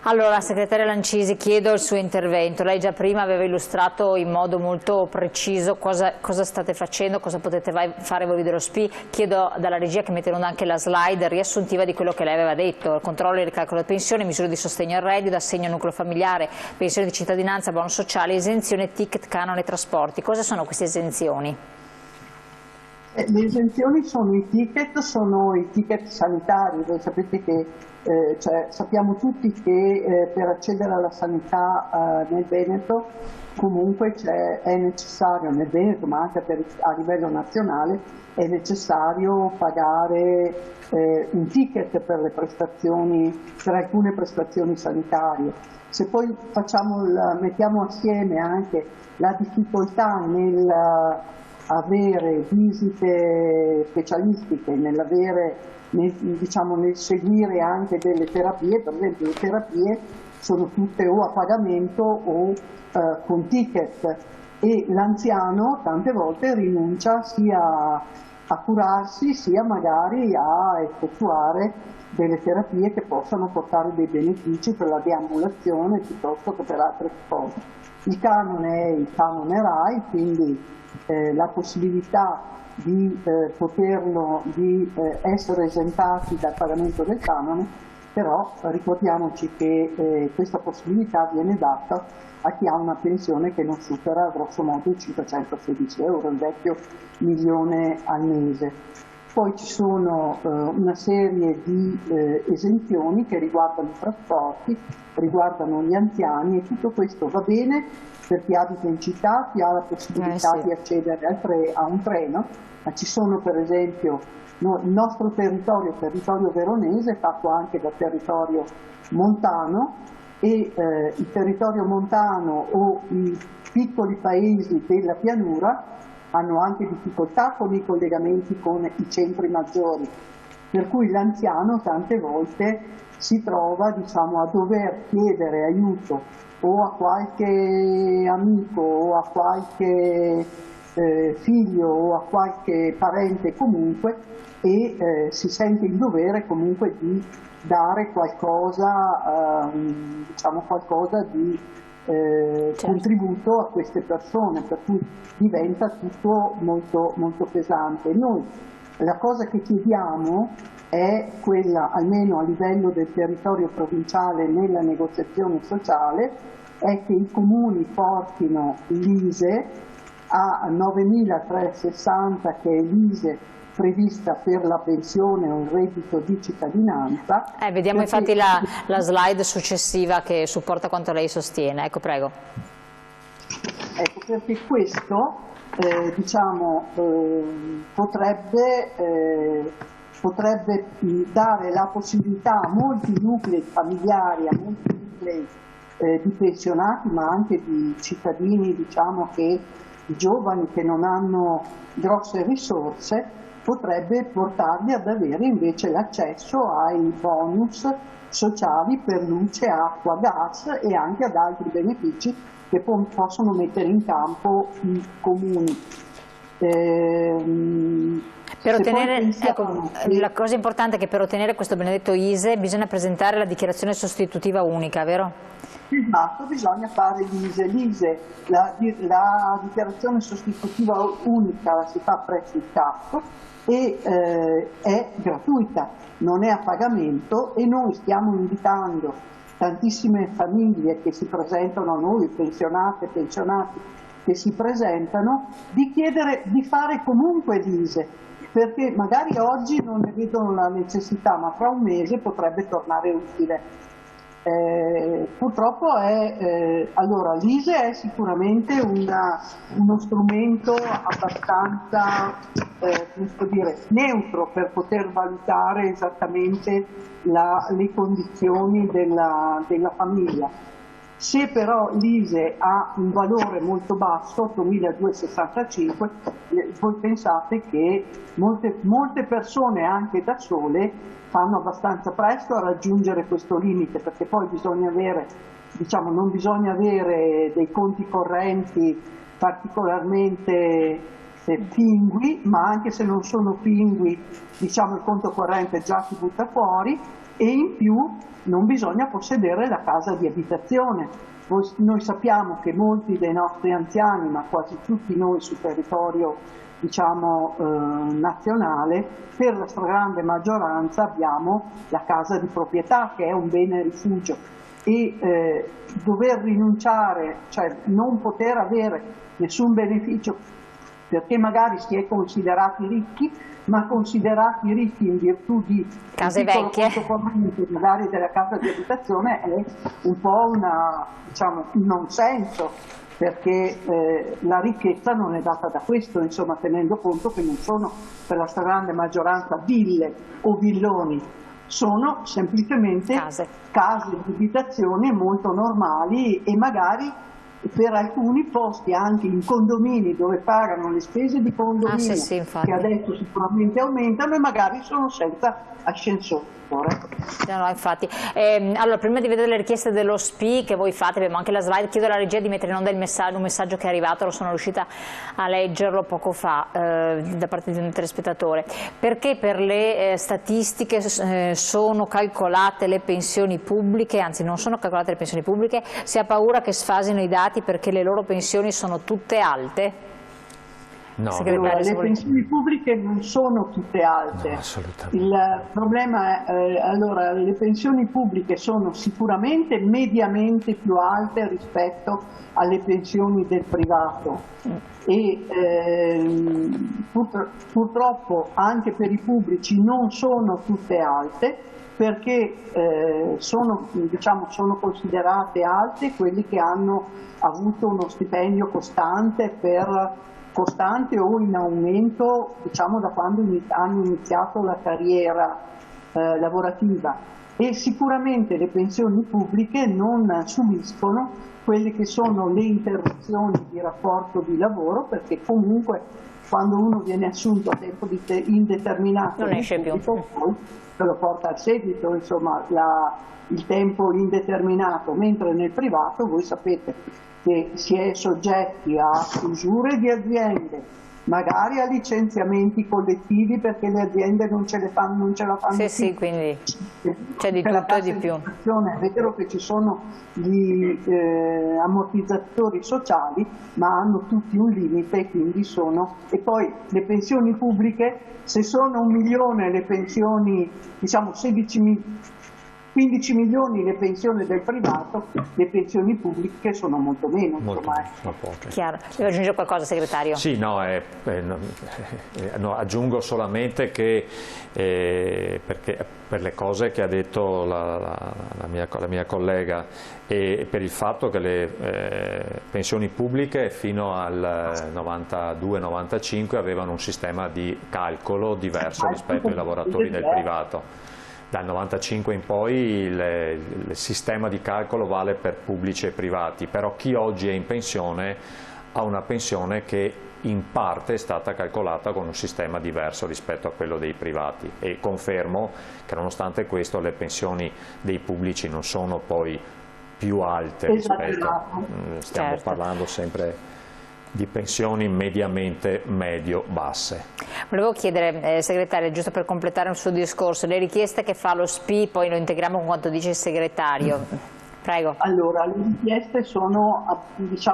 Allora, segretaria Lancisi, chiedo il suo intervento. Lei già prima aveva illustrato in modo molto preciso cosa state facendo, cosa potete fare voi dello SPI. Chiedo dalla regia che mette in onda anche la slide riassuntiva di quello che lei aveva detto: controllo e ricalcolo della pensione, misure di sostegno al reddito, assegno nucleo familiare, pensione di cittadinanza, bonus sociale, esenzione, ticket, canone, trasporti. Cosa sono queste esenzioni? Le esenzioni sono i ticket sanitari. Voi sapete che sappiamo tutti che per accedere alla sanità nel Veneto comunque è necessario, nel Veneto ma anche a livello nazionale, è necessario pagare un ticket per le prestazioni, per alcune prestazioni sanitarie. Se poi mettiamo assieme anche la difficoltà nel avere visite specialistiche, nel seguire anche delle terapie, per esempio le terapie sono tutte o a pagamento o con ticket, e l'anziano tante volte rinuncia sia a curarsi sia magari a effettuare delle terapie che possano portare dei benefici per la deambulazione piuttosto che per altre cose. Il canone è il canone RAI, quindi la possibilità di essere esentati dal pagamento del canone, però ricordiamoci che questa possibilità viene data a chi ha una pensione che non supera grosso modo i 516 euro, il vecchio milione al mese. Poi ci sono una serie di esenzioni che riguardano i trasporti, riguardano gli anziani, e tutto questo va bene per chi abita in città, chi ha la possibilità di accedere a un treno, ma ci sono per esempio il nostro territorio veronese, è fatto anche da territorio montano, e il territorio montano o i piccoli paesi della pianura hanno anche difficoltà con i collegamenti con i centri maggiori, per cui l'anziano tante volte si trova a dover chiedere aiuto o a qualche amico o a qualche figlio o a qualche parente comunque, e si sente in dovere comunque di dare qualcosa, di contributo a queste persone, per cui diventa tutto molto, molto pesante. Noi la cosa che chiediamo è quella, almeno a livello del territorio provinciale nella negoziazione sociale, è che i comuni portino l'ISE a 9.360, che è l'ISE prevista per la pensione o il reddito di cittadinanza. Vediamo infatti la slide successiva che supporta quanto lei sostiene. Ecco, prego. Ecco, perché questo potrebbe dare la possibilità a molti nuclei familiari, a molti nuclei di pensionati, ma anche di cittadini, di giovani che non hanno grosse risorse, potrebbe portarli ad avere invece l'accesso ai bonus sociali per luce, acqua, gas e anche ad altri benefici che possono mettere in campo i comuni. Per ottenere, la cosa importante è che per ottenere questo benedetto ISE bisogna presentare la dichiarazione sostitutiva unica, vero? Esatto, bisogna fare l'ISE. La dichiarazione sostitutiva unica la si fa presso il CAF e è gratuita, non è a pagamento, e noi stiamo invitando tantissime famiglie che si presentano a noi, pensionate, pensionati che si presentano, di chiedere di fare comunque l'ISE, perché magari oggi non ne vedono la necessità, ma fra un mese potrebbe tornare utile. Purtroppo allora l'ISE è sicuramente uno strumento abbastanza neutro per poter valutare esattamente le condizioni della famiglia. Se però l'ISE ha un valore molto basso, 8.265, voi pensate che molte persone anche da sole fanno abbastanza presto a raggiungere questo limite, perché poi bisogna avere, non bisogna avere dei conti correnti particolarmente pingui, ma anche se non sono pingui, il conto corrente già si butta fuori, e in più non bisogna possedere la casa di abitazione. Noi sappiamo che molti dei nostri anziani, ma quasi tutti noi sul territorio nazionale, per la stragrande maggioranza abbiamo la casa di proprietà, che è un bene rifugio, e dover rinunciare, cioè non poter avere nessun beneficio perché magari si è considerati ricchi, ma considerati ricchi in virtù di case vecchie, magari della casa di abitazione, è un po' un non senso, perché la ricchezza non è data da questo, insomma, tenendo conto che non sono per la stragrande maggioranza ville o villoni, sono semplicemente case di abitazione molto normali e magari per alcuni posti anche in condomini dove pagano le spese di condominio che adesso sicuramente aumentano e magari sono senza ascensore. No, infatti. Allora, prima di vedere le richieste dello SPI che voi fate, abbiamo anche la slide, chiedo alla regia di mettere in onda un messaggio che è arrivato, sono riuscita a leggerlo poco fa da parte di un telespettatore. Perché per le statistiche sono calcolate le pensioni pubbliche, anzi non sono calcolate le pensioni pubbliche, si ha paura che sfasino i dati perché le loro pensioni sono tutte alte? No, allora, le pensioni pubbliche non sono tutte alte. No, assolutamente. Il problema è, allora, le pensioni pubbliche sono sicuramente mediamente più alte rispetto alle pensioni del privato e purtroppo anche per i pubblici non sono tutte alte, perché sono considerate alte quelli che hanno avuto uno stipendio costante o in aumento da quando hanno iniziato la carriera lavorativa, e sicuramente le pensioni pubbliche non subiscono quelle che sono le interruzioni di rapporto di lavoro, perché comunque quando uno viene assunto a tempo indeterminato non esce più, poi se lo porta al seguito, insomma, il tempo indeterminato, mentre nel privato voi sapete che si è soggetti a chiusure di aziende, magari a licenziamenti collettivi perché le aziende non ce la fanno più. Sì, quindi c'è di tutto e di più. È vero che ci sono gli ammortizzatori sociali, ma hanno tutti un limite, quindi e poi le pensioni pubbliche, se sono 1 milione le pensioni, 15 milioni le pensioni del privato, le pensioni pubbliche sono molto meno. Chiaro. Devo aggiungere qualcosa, segretario? Sì, aggiungo solamente che perché per le cose che ha detto la mia collega e per il fatto che le pensioni pubbliche fino al 92-95 avevano un sistema di calcolo diverso rispetto ai lavoratori del privato. Dal 95 in poi il sistema di calcolo vale per pubblici e privati, però chi oggi è in pensione ha una pensione che in parte è stata calcolata con un sistema diverso rispetto a quello dei privati, e confermo che nonostante questo le pensioni dei pubblici non sono poi più alte rispetto, stiamo parlando sempre di pensioni mediamente medio-basse. Volevo chiedere, segretario, giusto per completare il suo discorso, le richieste che fa lo SPI, poi lo integriamo con quanto dice il segretario. Prego. Allora, le richieste sono,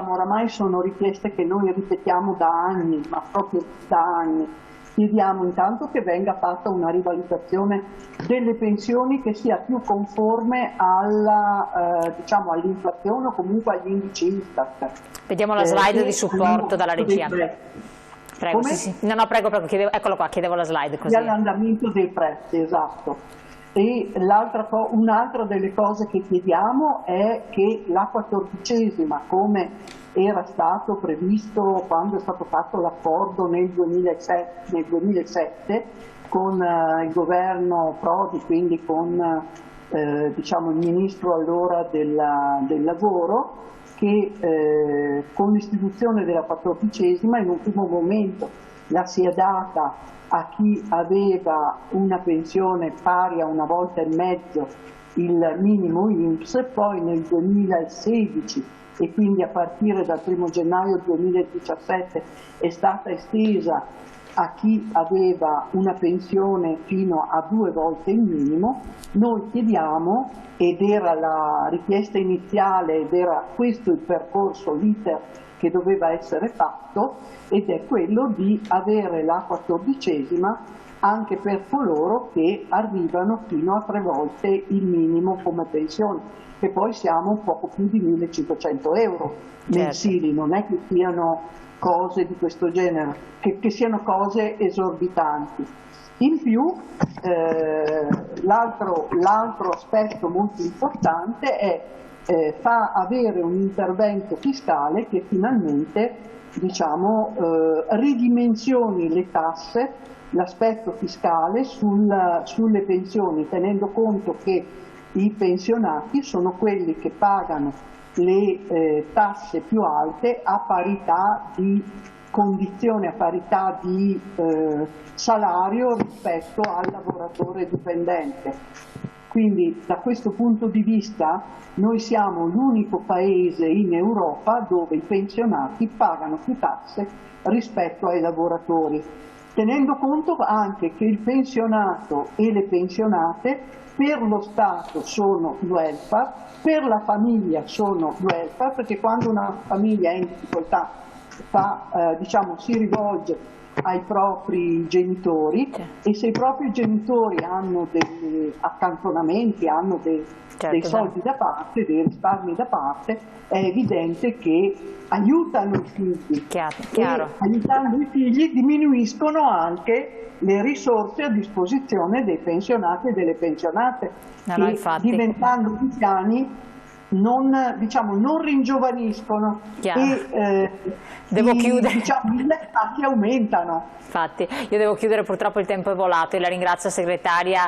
oramai sono richieste che noi ripetiamo da anni, ma proprio da anni. Chiediamo intanto che venga fatta una rivalutazione delle pensioni che sia più conforme all'inflazione o comunque agli indici Istat. Vediamo la slide di supporto dalla regia. Prego, sì. No, prego, eccolo qua, chiedevo la slide. Così. L'andamento dei prezzi, esatto. E un'altra delle cose che chiediamo è che la 14ª, come era stato previsto quando è stato fatto l'accordo nel 2007 con il governo Prodi, quindi con il ministro allora del lavoro, che con l'istituzione della 14ª in un primo momento la si è data a chi aveva una pensione pari a 1,5 volte il minimo INPS, poi nel 2016 e quindi a partire dal 1° gennaio 2017 è stata estesa a chi aveva una pensione fino a 2 volte il minimo. Noi chiediamo, ed era la richiesta iniziale ed era questo il percorso, l'iter che doveva essere fatto, ed è quello di avere la 14ª anche per coloro che arrivano fino a 3 volte il minimo come pensione, che poi siamo poco più di 1.500 euro mensili, non è che siano cose di questo genere, che siano cose esorbitanti. In più l'altro aspetto molto importante è fa avere un intervento fiscale che finalmente, diciamo, ridimensioni le tasse, l'aspetto fiscale sulle pensioni, tenendo conto che i pensionati sono quelli che pagano le tasse più alte a parità di condizione, a parità di salario rispetto al lavoratore dipendente. Quindi da questo punto di vista noi siamo l'unico paese in Europa dove i pensionati pagano più tasse rispetto ai lavoratori, tenendo conto anche che il pensionato e le pensionate per lo Stato sono welfare, per la famiglia sono welfare, perché quando una famiglia è in difficoltà diciamo, si rivolge ai propri genitori, e se i propri genitori hanno degli accantonamenti, hanno dei soldi da parte, dei risparmi da parte, è evidente che aiutano i figli. Chiaro. E aiutando i figli diminuiscono anche le risorse a disposizione dei pensionati e delle pensionate, che diventando anziani non ringiovaniscono e devo chiudere. I attacchi aumentano. Infatti, io devo chiudere, purtroppo il tempo è volato. Io la ringrazio, segretaria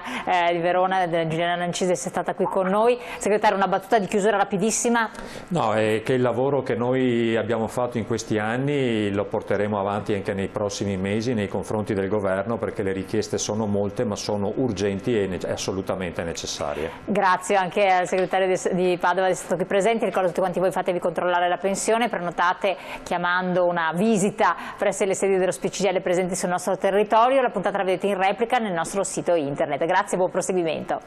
di Verona, Giuliana Nancisi, di essere stata qui con noi. Segretaria, una battuta di chiusura rapidissima. No, è che il lavoro che noi abbiamo fatto in questi anni lo porteremo avanti anche nei prossimi mesi nei confronti del governo, perché le richieste sono molte ma sono urgenti e assolutamente necessarie. Grazie anche al segretario di Padova di essere stato qui presente. Ricordo a tutti quanti voi, fatevi controllare la pensione, prenotate chiamando una visita presso le sedi dello CGIL presenti sul nostro territorio. La puntata la vedete in replica nel nostro sito internet. Grazie e buon proseguimento.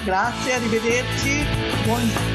Grazie, arrivederci.